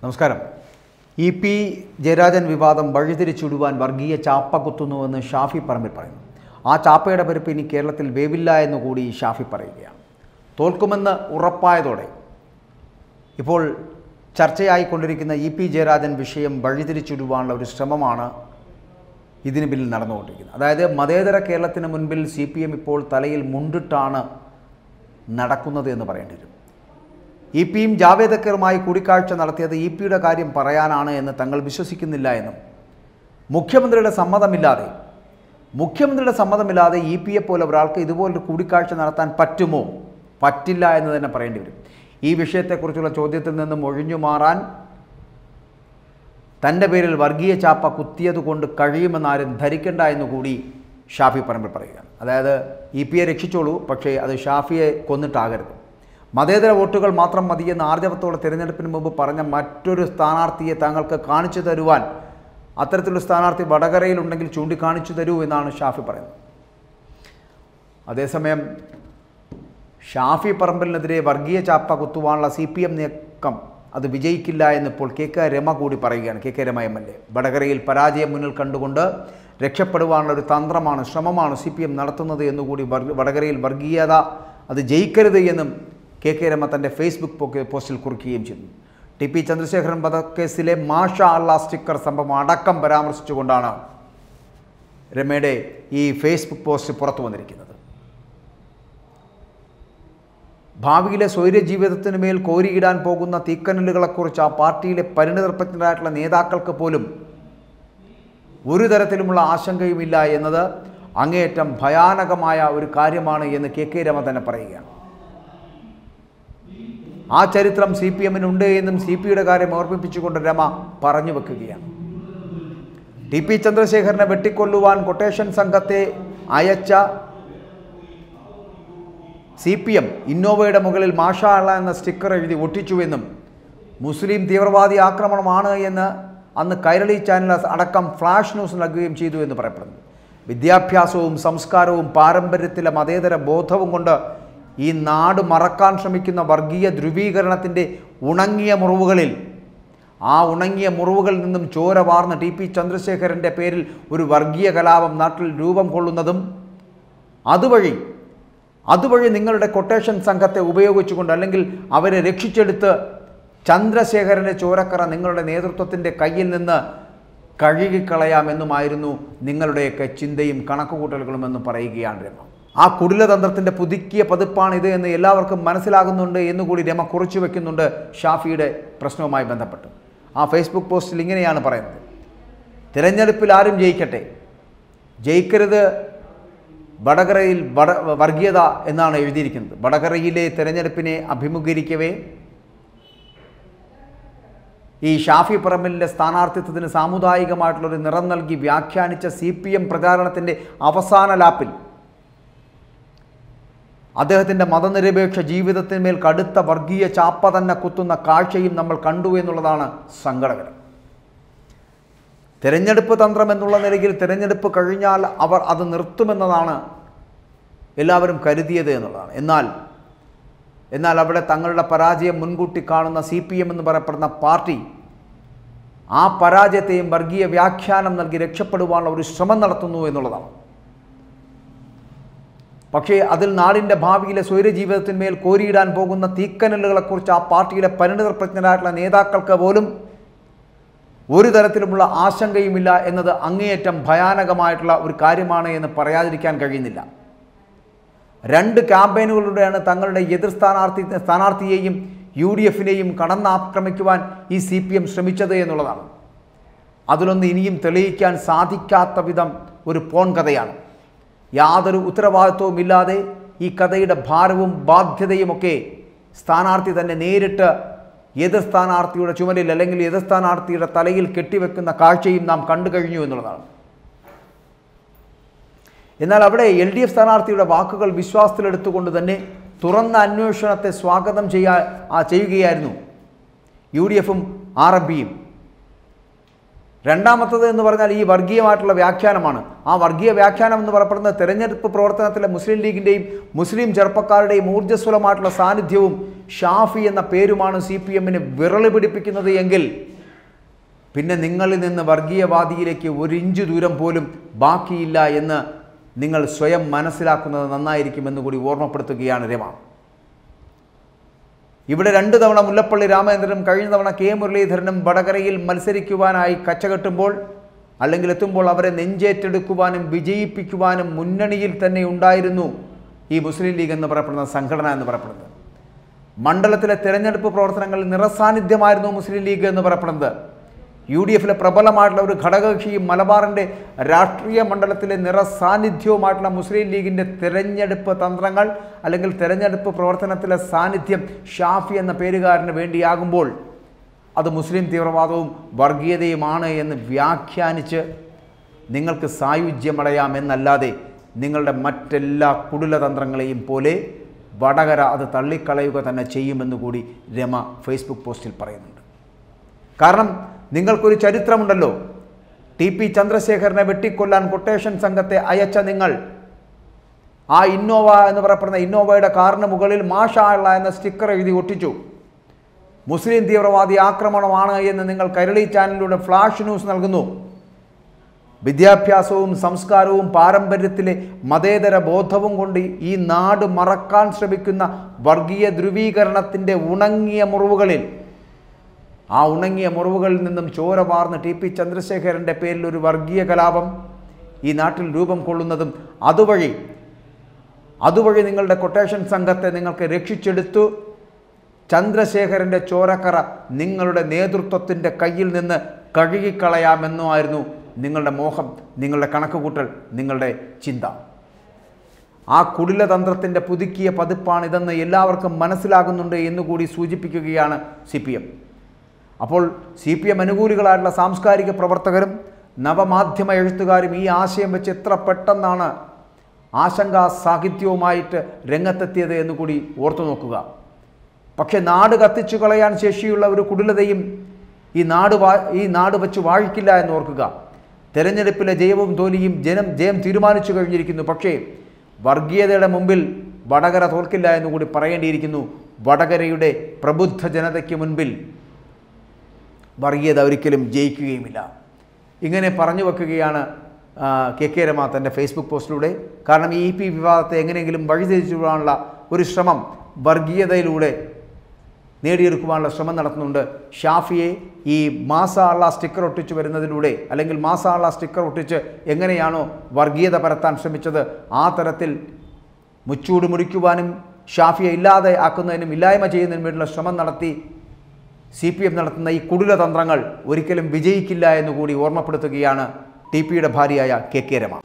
നമസ്കാരം. EP ജയരാജൻ വിവാദം വഴിതിരിച്ചുവിടുവാൻ വർഗീയ ചാപ്പ കുത്തുന്നുവെന്ന് ഷാഫി പറമ്പിൽ പറയുന്നു. ആ ചാപ്പയുടെ പരിപ്പ് ഇനി കേരളത്തിൽ വേവില്ല എന്നുകൂടി ഷാഫി പറയുകയാണ്. തോൽക്കുമെന്ന് ഉറപ്പായതോടെ ഇപ്പോൾ ചർച്ചയായിക്കൊണ്ടിരിക്കുന്ന EP ജയരാജൻ വിഷയം വഴിതിരിച്ചുവിടുവാനുള്ള ഒരു ശ്രമമാണ് ഇതിന് പിന്നിൽ നടന്നുകൊണ്ടിരിക്കുന്നത്. അതായത് മതേതര കേരളത്തിന് മുൻപിൽ CPM ഇപ്പോൾ തലയിൽ മുണ്ടിട്ടാണ് നടക്കുന്നത് എന്ന് പറയേണ്ടി വരും. EP-യും ജാവേദ് അക്തറുമായി കൂടിക്കാഴ്ച നടത്തിയത് EP-യുടെ കാര്യം പറയാനാണ് എന്ന് തങ്ങൾ വിശ്വസിക്കുന്നില്ല എന്നും മുഖ്യമന്ത്രിയുടെ സമ്മതമില്ലാതെ EP-യെ പോലെ ഒരാൾക്ക് ഇതുപോലൊരു കൂടിക്കാഴ്ച നടത്താൻ പറ്റുമോ, പറ്റില്ല എന്ന് തന്നെ പറയേണ്ടി വരും. ഈ വിഷയത്തെക്കുറിച്ചുള്ള ചോദ്യത്തിൽ നിന്നും ഒഴിഞ്ഞു മാറാൻ തൻ്റെ പേരിൽ വർഗീയ ചാപ്പ കുത്തിയതുകൊണ്ട് കഴിയുമെന്നാരും ധരിക്കണ്ട എന്നുകൂടി ഷാഫി പറമ്പിൽ പറയുകയാണ്. അതായത് EP-യെ രക്ഷിച്ചോളൂ, പക്ഷേ അത് ഷാഫിയെ കൊന്നിട്ടാകരുത്. മതേതര വോട്ടുകൾ മാത്രം മതിയെന്ന് ആർജവത്തോടെ തിരഞ്ഞെടുപ്പിന് മുമ്പ് പറഞ്ഞ മറ്റൊരു സ്ഥാനാർത്ഥിയെ താങ്കൾക്ക് കാണിച്ചു തരുവാൻ അത്തരത്തിലുള്ള സ്ഥാനാർത്ഥി വടകരയിലുണ്ടെങ്കിൽ ചൂണ്ടിക്കാണിച്ചു തരൂ എന്നാണ് ഷാഫി പറയുന്നത്. അതേസമയം ഷാഫി പറമ്പിലിനെതിരെ വർഗീയ ചാപ്പ കുത്തുവാനുള്ള CPM നീക്കം അത് വിജയിക്കില്ല എന്നിപ്പോൾ KK രമ കൂടി പറയുകയാണ്. KK രമ MLA വടകരയിൽ പരാജയം മുന്നിൽ കണ്ടുകൊണ്ട് രക്ഷപ്പെടുവാനുള്ള ഒരു തന്ത്രമാണ്, ശ്രമമാണ് CPM നടത്തുന്നത് എന്നുകൂടി വടകരയിൽ വർഗീയത അത് ജയിക്കരുത് എന്നും KK രമ തൻ്റെ ഫേസ്ബുക്ക് പോസ്റ്റിൽ കുറിക്കുകയും ചെയ്തു. TP ചന്ദ്രശേഖരൻ വധക്കേസിലെ മാഷാ അല്ലാ സ്റ്റിക്കർ സംഭവം അടക്കം പരാമർശിച്ചുകൊണ്ടാണ് രമയുടെ ഈ ഫേസ്ബുക്ക് പോസ്റ്റ് പുറത്തു വന്നിരിക്കുന്നത്. ഭാവിയിലെ സ്വൈര്യ ജീവിതത്തിന് മേൽ കോരിയിടാൻ പോകുന്ന തീക്കനലുകളെക്കുറിച്ച് ആ പാർട്ടിയിലെ പരിണിതപ്രജ്ഞരായിട്ടുള്ള നേതാക്കൾക്ക് പോലും ഒരു തരത്തിലുമുള്ള ആശങ്കയുമില്ല എന്നത് അങ്ങേയറ്റം ഭയാനകമായ ഒരു കാര്യമാണ് എന്ന് KK രമ തന്നെ പറയുകയാണ്. ആ ചരിത്രം CPM-നുണ്ട് എന്നും CP-യുടെ കാര്യം ഓർമ്മിപ്പിച്ചുകൊണ്ട് രമ പറഞ്ഞു വെക്കുകയാണ്. TP ചന്ദ്രശേഖരനെ വെട്ടിക്കൊല്ലുവാൻ കൊട്ടേഷൻ സംഘത്തെ അയച്ച CPM ഇന്നോവയുടെ മുകളിൽ മാഷാ അല്ലാ എന്ന സ്റ്റിക്കർ എഴുതി ഒട്ടിച്ചുവെന്നും മുസ്ലിം തീവ്രവാദി ആക്രമണമാണ് എന്ന് അന്ന് കൈരളി ചാനൽ അടക്കം ഫ്ലാഷ് ന്യൂസ് നൽകുകയും ചെയ്തു എന്ന് പറയപ്പെടുന്നു. വിദ്യാഭ്യാസവും സംസ്കാരവും പാരമ്പര്യത്തിലെ മതേതര ബോധവും കൊണ്ട് ഈ നാട് മറക്കാൻ ശ്രമിക്കുന്ന വർഗീയ ധ്രുവീകരണത്തിൻ്റെ ഉണങ്ങിയ മുറിവുകളിൽ നിന്നും ചോര വാർന്ന് TP ചന്ദ്രശേഖരൻ്റെ പേരിൽ ഒരു വർഗീയ കലാപം നാട്ടിൽ രൂപം കൊള്ളുന്നതും അതുവഴി നിങ്ങളുടെ കൊട്ടേഷൻ സംഘത്തെ ഉപയോഗിച്ചുകൊണ്ട് അല്ലെങ്കിൽ അവരെ രക്ഷിച്ചെടുത്ത് ചന്ദ്രശേഖരൻ്റെ ചോരക്കറ നിങ്ങളുടെ നേതൃത്വത്തിൻ്റെ കയ്യിൽ നിന്ന് കഴുകിക്കളയാമെന്നുമായിരുന്നു നിങ്ങളുടെയൊക്കെ ചിന്തയും കണക്കുകൂട്ടലുകളുമെന്ന് പറയുകയാണ് രമ. ആ കുടിലതന്ത്രത്തിൻ്റെ പുതുക്കിയ പതിപ്പാണിത് എന്ന് എല്ലാവർക്കും മനസ്സിലാകുന്നുണ്ട് എന്നുകൂടി രമ കുറിച്ചു വയ്ക്കുന്നുണ്ട് ഷാഫിയുടെ പ്രശ്നവുമായി ബന്ധപ്പെട്ട്. ആ ഫേസ്ബുക്ക് പോസ്റ്റിൽ ഇങ്ങനെയാണ് പറയുന്നത്: തിരഞ്ഞെടുപ്പിൽ ആരും ജയിക്കരുത് വടകരയിൽ വർഗീയത എന്നാണ് എഴുതിയിരിക്കുന്നത്. വടകരയിലെ തിരഞ്ഞെടുപ്പിനെ അഭിമുഖീകരിക്കവേ ഈ ഷാഫി പറമ്പിലിൻ്റെ സ്ഥാനാർത്ഥിത്വത്തിന് സാമുദായികമായിട്ടുള്ളൊരു നിറം നൽകി വ്യാഖ്യാനിച്ച CPM പ്രചാരണത്തിൻ്റെ അവസാന ലാപ്പിൽ അദ്ദേഹത്തിൻ്റെ മതനിരപേക്ഷ ജീവിതത്തിന്മേൽ കടുത്ത വർഗീയ ചാപ്പ തന്നെ കുത്തുന്ന കാഴ്ചയും നമ്മൾ കണ്ടു എന്നുള്ളതാണ് സങ്കടകരം. തിരഞ്ഞെടുപ്പ് തന്ത്രം എന്നുള്ള നിലയിൽ തിരഞ്ഞെടുപ്പ് കഴിഞ്ഞാൽ അവർ അത് നിർത്തുമെന്നതാണ് എല്ലാവരും കരുതിയത് എന്നുള്ളതാണ്. എന്നാൽ അവിടെ തങ്ങളുടെ പരാജയം മുൻകൂട്ടി കാണുന്ന CPM എന്ന് പറയപ്പെടുന്ന പാർട്ടി ആ പരാജയത്തെയും വർഗീയ വ്യാഖ്യാനം നൽകി രക്ഷപ്പെടുവാനുള്ള ഒരു ശ്രമം നടത്തുന്നു എന്നുള്ളതാണ്. പക്ഷേ അതിൽ നാടിൻ്റെ ഭാവിയിലെ സ്വൈര്യ ജീവിതത്തിന്മേൽ കോരിയിടാൻ പോകുന്ന തീക്കനലുകളെക്കുറിച്ച് ആ പാർട്ടിയിലെ പരിണിതപ്രജ്ഞരായിട്ടുള്ള നേതാക്കൾക്ക് പോലും ഒരു തരത്തിലുമുള്ള ആശങ്കയുമില്ല എന്നത് അങ്ങേയറ്റം ഭയാനകമായിട്ടുള്ള ഒരു കാര്യമാണ് എന്ന് പറയാതിരിക്കാൻ കഴിയുന്നില്ല. 2 ക്യാമ്പയിനുകളിലൂടെയാണ് തങ്ങളുടെ എതിർ സ്ഥാനാർത്ഥിയെയും UDF-നെയും കടന്നാക്രമിക്കുവാൻ ഈ CPM ശ്രമിച്ചത് എന്നുള്ളതാണ്. അതിലൊന്ന് ഇനിയും തെളിയിക്കാൻ സാധിക്കാത്ത വിധം ഒരു പോൺ കഥയാണ്. യാതൊരു ഉത്തരവാദിത്വവുമില്ലാതെ ഈ കഥയുടെ ഭാരവും ബാധ്യതയുമൊക്കെ സ്ഥാനാർത്ഥി തന്നെ നേരിട്ട് എതിർ സ്ഥാനാർത്ഥിയുടെ ചുമലിൽ അല്ലെങ്കിൽ എതിർ സ്ഥാനാർത്ഥിയുടെ തലയിൽ കെട്ടിവെക്കുന്ന കാഴ്ചയും നാം കണ്ടു കഴിഞ്ഞു എന്നുള്ളതാണ്. എന്നാൽ അവിടെ LDF സ്ഥാനാർത്ഥിയുടെ വാക്കുകൾ വിശ്വാസത്തിലെടുത്തുകൊണ്ട് തന്നെ തുറന്ന അന്വേഷണത്തെ സ്വാഗതം ചെയ്യുകയായിരുന്നു UDF-ഉം RMP-യും. രണ്ടാമത്തത് എന്ന് പറഞ്ഞാൽ ഈ വർഗീയമായിട്ടുള്ള വ്യാഖ്യാനമാണ്. ആ വർഗീയ വ്യാഖ്യാനം എന്ന് പറയപ്പെടുന്ന തെരഞ്ഞെടുപ്പ് പ്രവർത്തനത്തിലെ മുസ്ലിം ലീഗിൻ്റെയും മുസ്ലിം ചെറുപ്പക്കാരുടെയും ഊർജ്ജസ്വലമായിട്ടുള്ള സാന്നിധ്യവും ഷാഫി എന്ന പേരുമാണ് CPM-ന് വിരളി പിടിപ്പിക്കുന്നത് എങ്കിൽ പിന്നെ നിങ്ങളിൽ നിന്ന് വർഗീയവാദിയിലേക്ക് ഒരു ഇഞ്ച് ദൂരം പോലും ബാക്കിയില്ല എന്ന് നിങ്ങൾ സ്വയം മനസ്സിലാക്കുന്നത് നന്നായിരിക്കുമെന്ന് കൂടി ഓർമ്മപ്പെടുത്തുകയാണ് രമ. ഇവിടെ 2 തവണ മുല്ലപ്പള്ളി രാമചന്ദ്രനും കഴിഞ്ഞ തവണ K മുരളീധരനും വടകരയിൽ മത്സരിക്കുവാനായി കച്ചകെട്ടുമ്പോൾ അല്ലെങ്കിൽ എത്തുമ്പോൾ അവരെ നെഞ്ചേറ്റെടുക്കുവാനും വിജയിപ്പിക്കുവാനും മുന്നണിയിൽ തന്നെ ഉണ്ടായിരുന്നു ഈ മുസ്ലിം ലീഗ് എന്ന് പറയപ്പെടുന്ന സംഘടന എന്ന് പറയപ്പെടുന്നത്. മണ്ഡലത്തിലെ തെരഞ്ഞെടുപ്പ് പ്രവർത്തനങ്ങളിൽ നിറസാന്നിധ്യമായിരുന്നു മുസ്ലിം ലീഗ് എന്ന് പറയപ്പെടുന്നത്. UDF-ലെ പ്രബലമായിട്ടുള്ള ഒരു ഘടകകക്ഷിയും മലബാറിൻ്റെ രാഷ്ട്രീയ മണ്ഡലത്തിലെ നിറസാന്നിധ്യവുമായിട്ടുള്ള മുസ്ലിം ലീഗിൻ്റെ തെരഞ്ഞെടുപ്പ് തന്ത്രങ്ങൾ അല്ലെങ്കിൽ തെരഞ്ഞെടുപ്പ് പ്രവർത്തനത്തിലെ സാന്നിധ്യം ഷാഫി എന്ന പേരുകാരന് വേണ്ടിയാകുമ്പോൾ അത് മുസ്ലിം തീവ്രവാദവും വർഗീയതയുമാണ് എന്ന് വ്യാഖ്യാനിച്ച് നിങ്ങൾക്ക് സായുജ്യമടയാമെന്നല്ലാതെ നിങ്ങളുടെ മറ്റെല്ലാ കുടിലതന്ത്രങ്ങളെയും പോലെ വടകര അത് തള്ളിക്കളയുക തന്നെ ചെയ്യുമെന്ന് കൂടി രമ ഫേസ്ബുക്ക് പോസ്റ്റിൽ പറയുന്നുണ്ട്. കാരണം നിങ്ങൾക്കൊരു ചരിത്രമുണ്ടല്ലോ. TP ചന്ദ്രശേഖരനെ വെട്ടിക്കൊല്ലാൻ കൊട്ടേഷൻ സംഘത്തെ അയച്ച നിങ്ങൾ ആ ഇന്നോവ എന്ന് പറയപ്പെടുന്ന ഇന്നോവയുടെ കാറിന് മുകളിൽ മാഷാ അള്ളാ എന്ന സ്റ്റിക്കർ എഴുതി ഒട്ടിച്ചു. മുസ്ലിം തീവ്രവാദി ആക്രമണമാണ് എന്ന് നിങ്ങൾ കൈരളി ചാനലിലൂടെ ഫ്ലാഷ് ന്യൂസ് നൽകുന്നു. വിദ്യാഭ്യാസവും സംസ്കാരവും പാരമ്പര്യത്തിലെ മതേതര ബോധവും കൊണ്ട് ഈ നാട് മറക്കാൻ ശ്രമിക്കുന്ന വർഗീയ ധ്രുവീകരണത്തിൻ്റെ ഉണങ്ങിയ മുറിവുകളിൽ നിന്നും ചോര വാർന്ന് TP ചന്ദ്രശേഖരൻ്റെ പേരിൽ ഒരു വർഗീയ കലാപം ഈ നാട്ടിൽ രൂപം കൊള്ളുന്നതും അതുവഴി നിങ്ങളുടെ കൊട്ടേഷൻ സംഘത്തെ നിങ്ങൾക്ക് രക്ഷിച്ചെടുത്തു ചന്ദ്രശേഖരൻ്റെ ചോരക്കറ നിങ്ങളുടെ നേതൃത്വത്തിൻ്റെ കയ്യിൽ നിന്ന് കഴുകിക്കളയാമെന്നുമായിരുന്നു നിങ്ങളുടെ മോഹം, നിങ്ങളുടെ കണക്കുകൂട്ടൽ, നിങ്ങളുടെ ചിന്ത. ആ കുടിലതന്ത്രത്തിൻ്റെ പുതുക്കിയ പതിപ്പാണിതെന്ന് എല്ലാവർക്കും മനസ്സിലാകുന്നുണ്ട് എന്നുകൂടി സൂചിപ്പിക്കുകയാണ് CPM. അപ്പോൾ CPM അനുകൂലികളായിട്ടുള്ള സാംസ്കാരിക പ്രവർത്തകരും നവമാധ്യമ എഴുത്തുകാരും ഈ ആശയം വെച്ച് എത്ര പെട്ടെന്നാണ് ആശങ്കാ സാഹിത്യവുമായിട്ട് രംഗത്തെത്തിയത് എന്നുകൂടി ഓർത്തു നോക്കുക. പക്ഷേ നാട് കത്തിച്ചു കളയാൻ ശേഷിയുള്ള ഒരു കുടിലതയും ഈ നാട് വച്ച് വാഴിക്കില്ല എന്ന് ഓർക്കുക. തെരഞ്ഞെടുപ്പിലെ ജയവും തോൽവിയും ജയം തീരുമാനിച്ചു കഴിഞ്ഞിരിക്കുന്നു. പക്ഷേ വർഗീയതയുടെ മുമ്പിൽ വടകര തോൽക്കില്ല എന്നുകൂടി പറയേണ്ടിയിരിക്കുന്നു. വടകരയുടെ പ്രബുദ്ധ ജനതയ്ക്ക് മുൻപിൽ വർഗീയത ഒരിക്കലും ജയിക്കുകയുമില്ല. ഇങ്ങനെ പറഞ്ഞു വെക്കുകയാണ് KK രമ തൻ്റെ ഫേസ്ബുക്ക് പോസ്റ്റിലൂടെ. കാരണം ഈ EP വിവാദത്തെ എങ്ങനെയെങ്കിലും വഴിതിരിച്ചുവിടാനുള്ള ഒരു ശ്രമം വർഗീയതയിലൂടെ നേടിയെടുക്കുവാനുള്ള ശ്രമം നടത്തുന്നുണ്ട്. ഷാഫിയെ ഈ മാസാ അള്ളാ സ്റ്റിക്കർ ഒട്ടിച്ച് വരുന്നതിലൂടെ അല്ലെങ്കിൽ മാസാ അള്ളാ സ്റ്റിക്കർ ഒട്ടിച്ച് എങ്ങനെയാണോ വർഗീയത പരത്താൻ ശ്രമിച്ചത് ആ തരത്തിൽ മുച്ചൂട് മുറിക്കുവാനും ഷാഫിയെ ഇല്ലാതെ ആക്കുന്നതിനും ഇല്ലായ്മ ചെയ്യുന്നതിനും വേണ്ടിയുള്ള ശ്രമം നടത്തി CPM നടത്തുന്ന ഈ കുടിലതന്ത്രങ്ങൾ ഒരിക്കലും വിജയിക്കില്ല എന്നുകൂടി ഓർമ്മപ്പെടുത്തുകയാണ് TPയുടെ ഭാര്യയായ KK രമ.